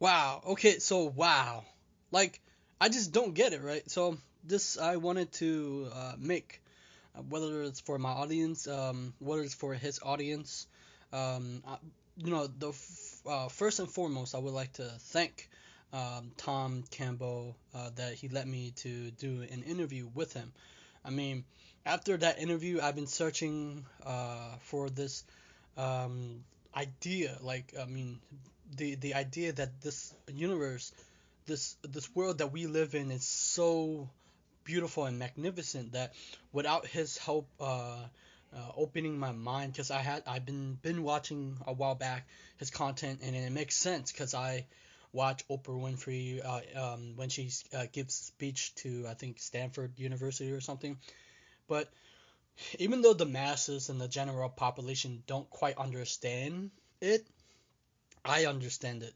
Wow. Okay, so wow. Like I just don't get it, right? So this I wanted to make whether it's for my audience, whether it's for his audience, I, first and foremost, I would like to thank Tom Campbell that he let me to do an interview with him. I mean, after that interview, I've been searching for this um, idea. Like, I mean, the idea that this universe, this world that we live in, is so beautiful and magnificent that without his help opening my mind, because I've been watching a while back his content, and it makes sense because I watch Oprah Winfrey when she gives speech to, I think, Stanford University or something. But even though the masses and the general population don't quite understand it, I understand it.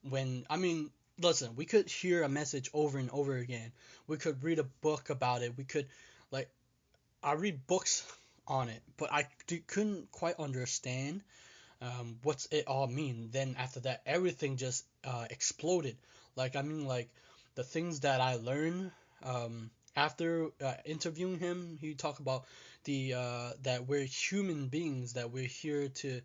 When I mean, listen, we could hear a message over and over again. We could read a book about it. We could, like, I read books on it, but couldn't quite understand what's it all mean. Then after that, everything just exploded. Like, I mean, like the things that I learned after interviewing him, he talked about the that we're human beings, that we're here to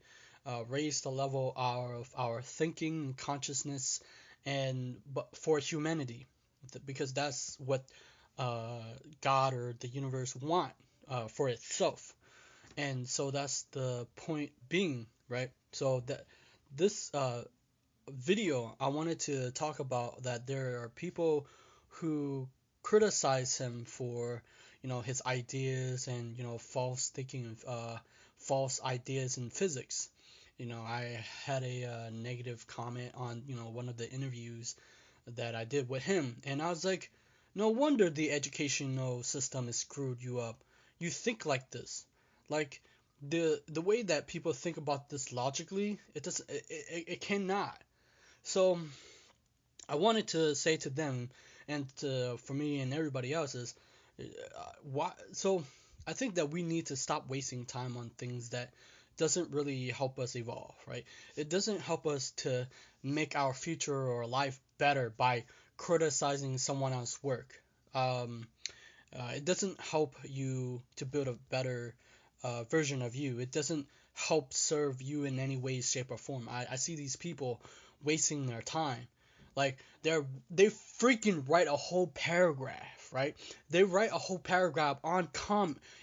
raise the level of our thinking, consciousness, and but for humanity, because that's what uh, God or the universe want for itself. And so that's the point being, right? So that this video, I wanted to talk about that there are people who criticize him for, his ideas and, false thinking, false ideas in physics. I had a negative comment on, one of the interviews that I did with him, and I was like, no wonder the educational system has screwed you up. You think like this, like the way that people think about this logically, it doesn't, it cannot. So I wanted to say to them and for me and everybody else is why. So I think that we need to stop wasting time on things that doesn't really help us evolve, right? It doesn't help us to make our future or life better by criticizing someone else's work. Um, it doesn't help you to build a better version of you. It doesn't help serve you in any way, shape, or form. I see these people wasting their time. Like they freaking write a whole paragraph, right? They write a whole paragraph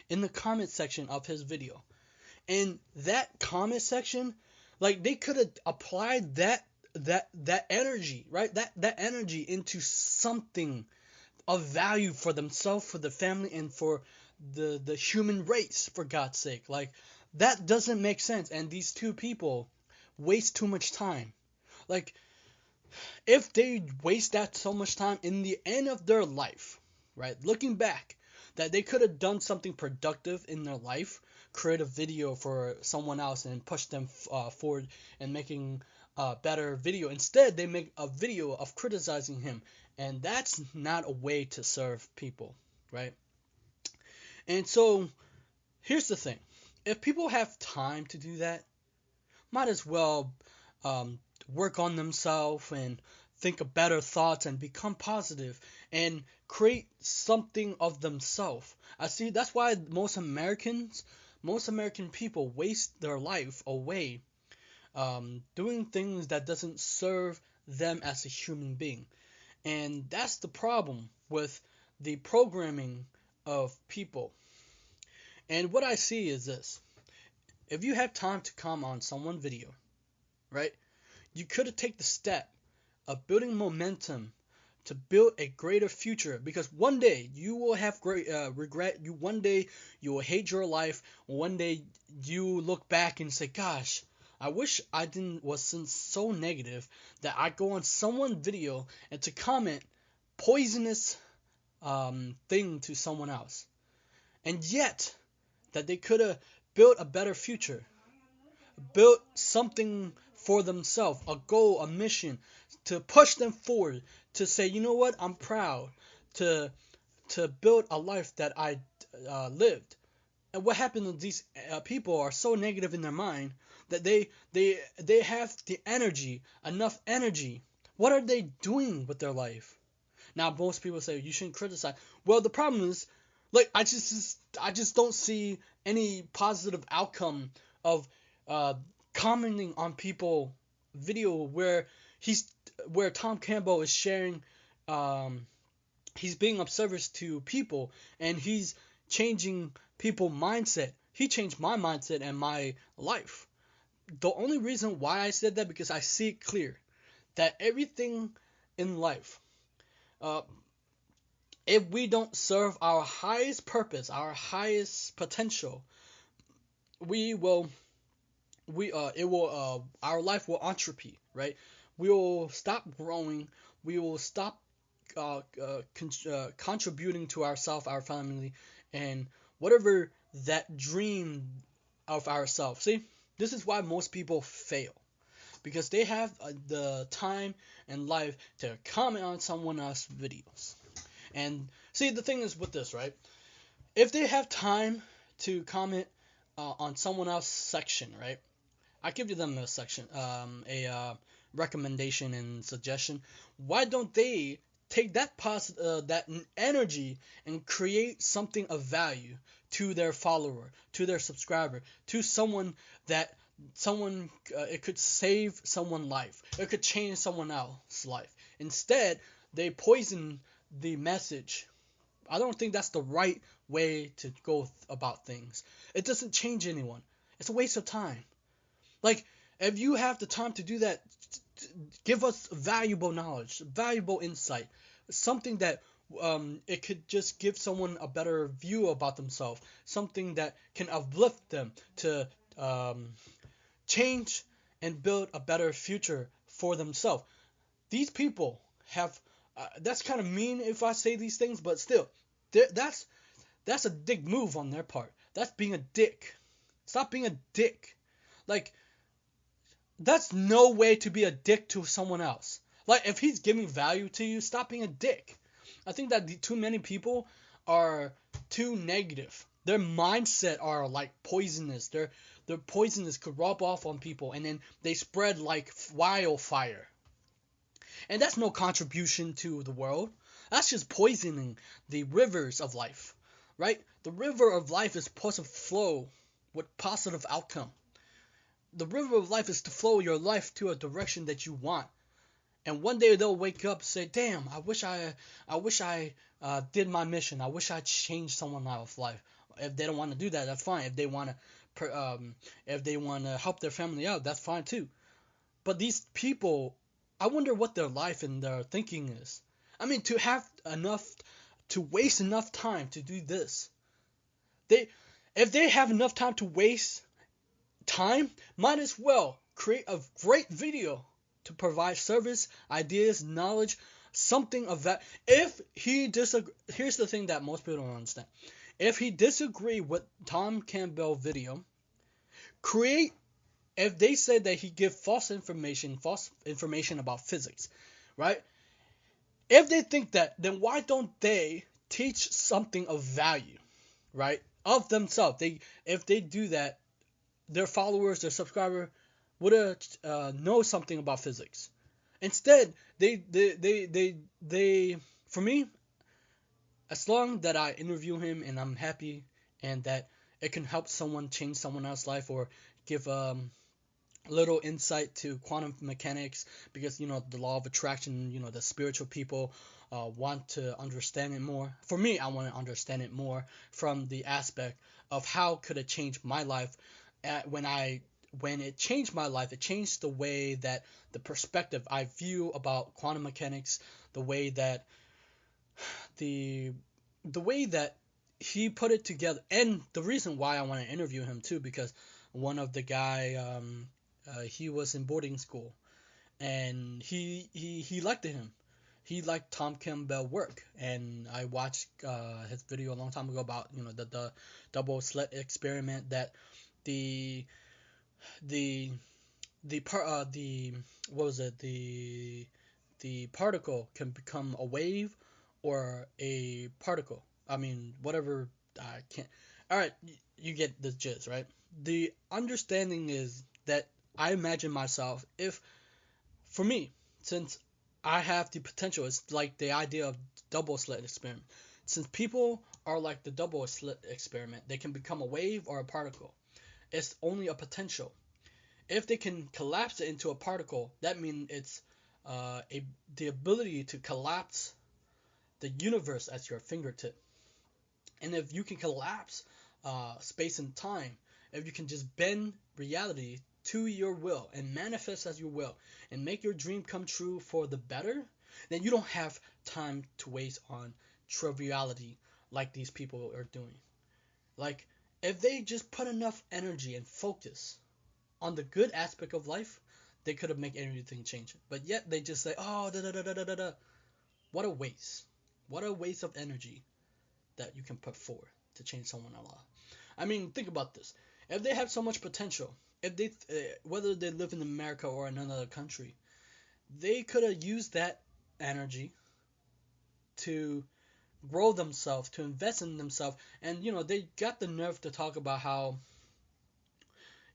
in the comment section of his video. And that comment section, like they could have applied that energy, right? That energy into something of value for themselves, for the family, and for the human race, for God's sake. Like that doesn't make sense, and these two people waste too much time. Like if they waste that so much time in the end of their life, right? Looking back, that they could have done something productive in their life, create a video for someone else and push them forward and making a better video. Instead, they make a video of criticizing him, and that's not a way to serve people, right? And so here's the thing: if people have time to do that, might as well um, work on themselves and think of better thoughts and become positive and create something of themselves. I see that's why most American people waste their life away doing things that doesn't serve them as a human being. And that's the problem with the programming of people. And what I see is this: if you have time to come on someone video, right? You could have taken the step of building momentum to build a greater future, because one day you will have great regret. One day you will hate your life. One day you look back and say, "Gosh, I wish I didn't wasn't so negative that I go on someone video and to comment poisonous thing to someone else." And yet that they could have built a better future, built something for themselves, a goal, a mission to push them forward, to say, you know what, I'm proud to build a life that I lived. And what happened is these people are so negative in their mind that they have the energy, enough energy, What are they doing with their life? Now, most people say you shouldn't criticize. Well, the problem is, like, I just don't see any positive outcome of uh, commenting on people video he's where Tom Campbell is sharing, um, he's being of service to people, and he's changing people mindset. He changed my mindset and my life. The only reason why I said that, because I see it clear that everything in life, uh, if we don't serve our highest purpose, our highest potential, we will we it will our life will entropy, right? We will stop growing. We will stop contributing to ourselves, our family, and whatever that dream of ourselves. See, this is why most people fail, because they have the time and life to comment on someone else's videos. And see, the thing is with this, right? If they have time to comment on someone else's section, right? I give you them a section, a recommendation and suggestion. Why don't they take that energy and create something of value to their follower, to their subscriber, to that someone it could save someone's life, it could change someone else's life. Instead, they poison the message. I don't think that's the right way to go about things. It doesn't change anyone. It's a waste of time. Like, if you have the time to do that, give us valuable knowledge, valuable insight, something that it could just give someone a better view about themselves, something that can uplift them to change and build a better future for themselves. These people have, that's kind of mean if I say these things, but still, that's a dick move on their part. That's being a dick. Stop being a dick. Like, that's no way to be a dick to someone else. Like, if he's giving value to you, stop being a dick. I think that too many people are too negative. Their mindset are like poisonous. Their poisonous could rub off on people, and then they spread like wildfire. And that's no contribution to the world. That's just poisoning the rivers of life, right? The river of life is supposed to flow with positive outcome. The river of life is to flow your life to a direction that you want. And one day they'll wake up and say, "Damn, I wish I did my mission. I wish I changed someone else's life." If they don't want to do that, that's fine. If they want to help their family out, that's fine too. But these people, I wonder what their life and their thinking is. I mean, to waste enough time to do this. If they have enough time to waste time, might as well create a great video to provide service, ideas, knowledge, something of that. If he here's the thing that most people don't understand. If he disagree with Tom Campbell video, create. If they say that he give false information about physics, right? If they think that, then why don't they teach something of value, right? Of themselves. If they do that, their followers, their subscriber would know something about physics. Instead, they for me, as long that I interview him and I'm happy and that it can help someone change someone else's life or give little insight to quantum mechanics, because the law of attraction, the spiritual people want to understand it more. For me, I want to understand it more from the aspect of how could it change my life. When it changed my life, it changed the way that the perspective I view about quantum mechanics, the way that the way that he put it together, and the reason why I want to interview him too, because one of the guy he was in boarding school, and he liked him. He liked Tom Campbell work, and I watched his video a long time ago about the double slit experiment, that the the the what was it, the particle can become a wave or a particle. I mean, whatever. I can't. All right, you get the gist, right? The understanding is that I imagine myself, if for me, since I have the potential. It's like the idea of double slit experiment. Since people are like the double slit experiment, they can become a wave or a particle. It's only a potential. If they can collapse it into a particle, that means it's the ability to collapse the universe at your fingertip. And if you can collapse space and time, if you can just bend reality to your will and manifest as your will and make your dream come true for the better, then you don't have time to waste on triviality like these people are doing. Like, if they just put enough energy and focus on the good aspect of life, they could have made everything change. But yet they just say, oh, da da da da da da da. What a waste. What a waste of energy that you can put forward to change someone alive. I mean, think about this. If they have so much potential, if they, whether they live in America or another country, they could have used that energy to grow themselves, to invest in themselves, and they got the nerve to talk about how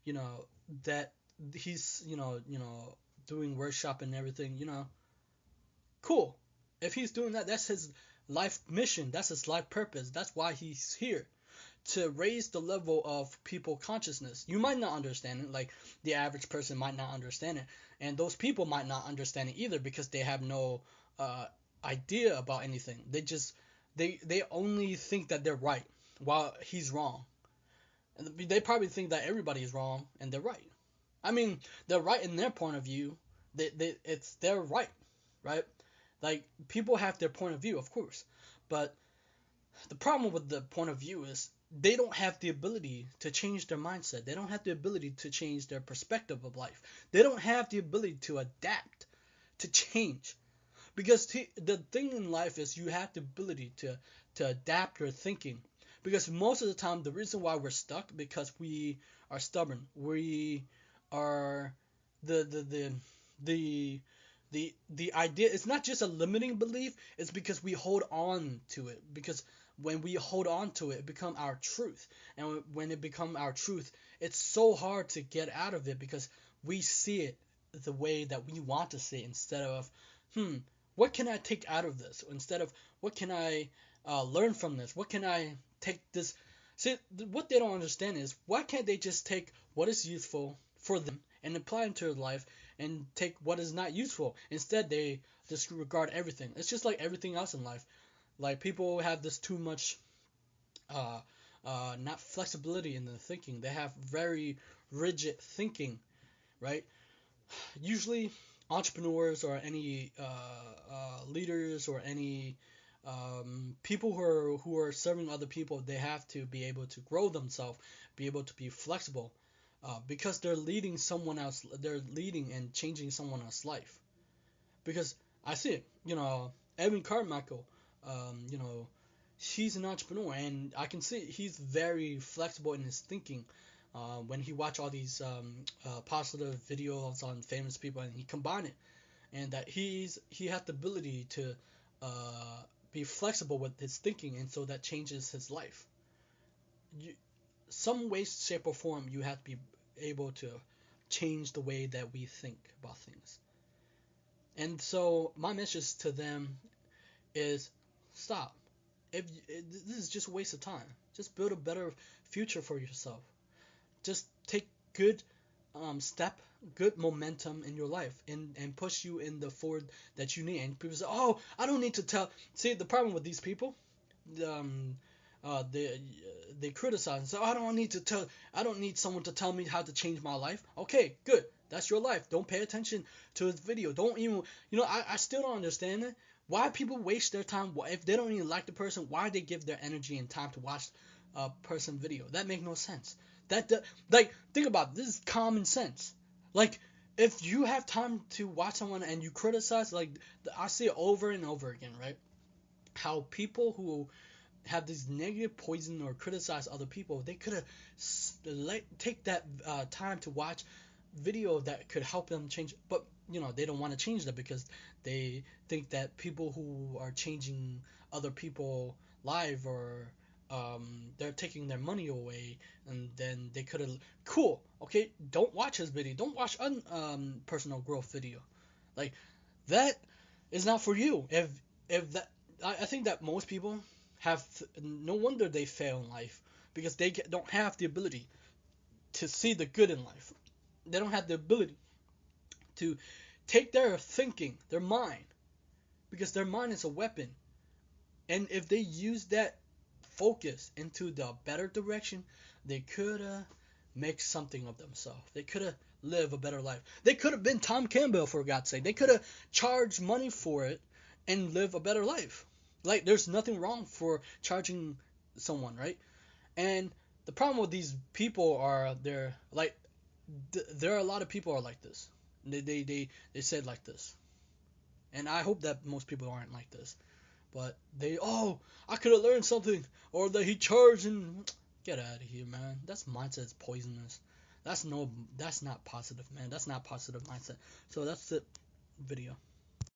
you know that he's doing workshop and everything. Cool. If he's doing that, that's his life mission. That's his life purpose. That's why he's here, to raise the level of people consciousness. You might not understand it, like the average person might not understand it, and those people might not understand it either because they have no idea about anything. They only think that they're right while he's wrong. And they probably think that everybody is wrong and they're right. I mean, they're right in their point of view. It's their right, right? Like, people have their point of view, of course, but the problem with the point of view is they don't have the ability to change their mindset. They don't have the ability to change their perspective of life. They don't have the ability to adapt, to change. Because the thing in life is you have the ability to adapt your thinking. Because most of the time, the reason why we're stuck because we are stubborn. We are the the the the the idea. It's not just a limiting belief. It's because we hold on to it. Because when we hold on to it, it becomes our truth. And when it becomes our truth, it's so hard to get out of it because we see it the way that we want to see it instead of, what can I take out of this? Instead of, what can I learn from this? What can I take this? See, what they don't understand is, why can't they just take what is useful for them and apply it to their life and take what is not useful? Instead, they disregard everything. It's just like everything else in life. Like, people have this too much, not flexibility in their thinking. They have very rigid thinking, right? Usually, entrepreneurs or any leaders or any people who are serving other people, they have to be able to grow themselves, be able to be flexible, because they're leading someone else. They're leading and changing someone else's life. Because I see it, Edwin Carmichael, he's an entrepreneur, and I can see he's very flexible in his thinking. When he watch all these positive videos on famous people, and he combine it, and that he has the ability to be flexible with his thinking, and so that changes his life. You, some way, shape, or form, you have to be able to change the way that we think about things. And so my message to them is, stop. This is just a waste of time. Just build a better future for yourself. Just take good step, good momentum in your life, and push you in the forward that you need. And people say, oh, I don't need to tell. See, the problem with these people, um, they criticize and say, oh, I don't need someone to tell me how to change my life. Okay, good. That's your life. Don't pay attention to his video. Don't even, I still don't understand it. Why people waste their time? If they don't even like the person, why they give their energy and time to watch a person video? That makes no sense. Like, think about it. This is common sense. Like, if you have time to watch someone and you criticize, like, I see it over and over again, right? How people who have this negative poison or criticize other people, they could have take that time to watch video that could help them change. But they don't want to change that because they think that people who are changing other people live, or they're taking their money away, and then they could have, cool, okay, don't watch his video, don't watch personal growth video, like that. It's not for you. If that, I think that most people have, no wonder they fail in life, because they don't have the ability to see the good in life. They don't have the ability to take their thinking, their mind, because their mind is a weapon. And if they use that focus into the better direction, they could make something of themselves. They could have lived a better life. They could have been Tom Campbell, for God's sake. They could have charged money for it and live a better life. Like, there's nothing wrong for charging someone, right? And the problem with these people are, they're like, there are a lot of people are like this. They said like this, and I hope that most people aren't like this. But I could have learned something, or that he charged, and get out of here, man. That's mindset is poisonous. That's not positive, man. That's not positive mindset. So that's the video.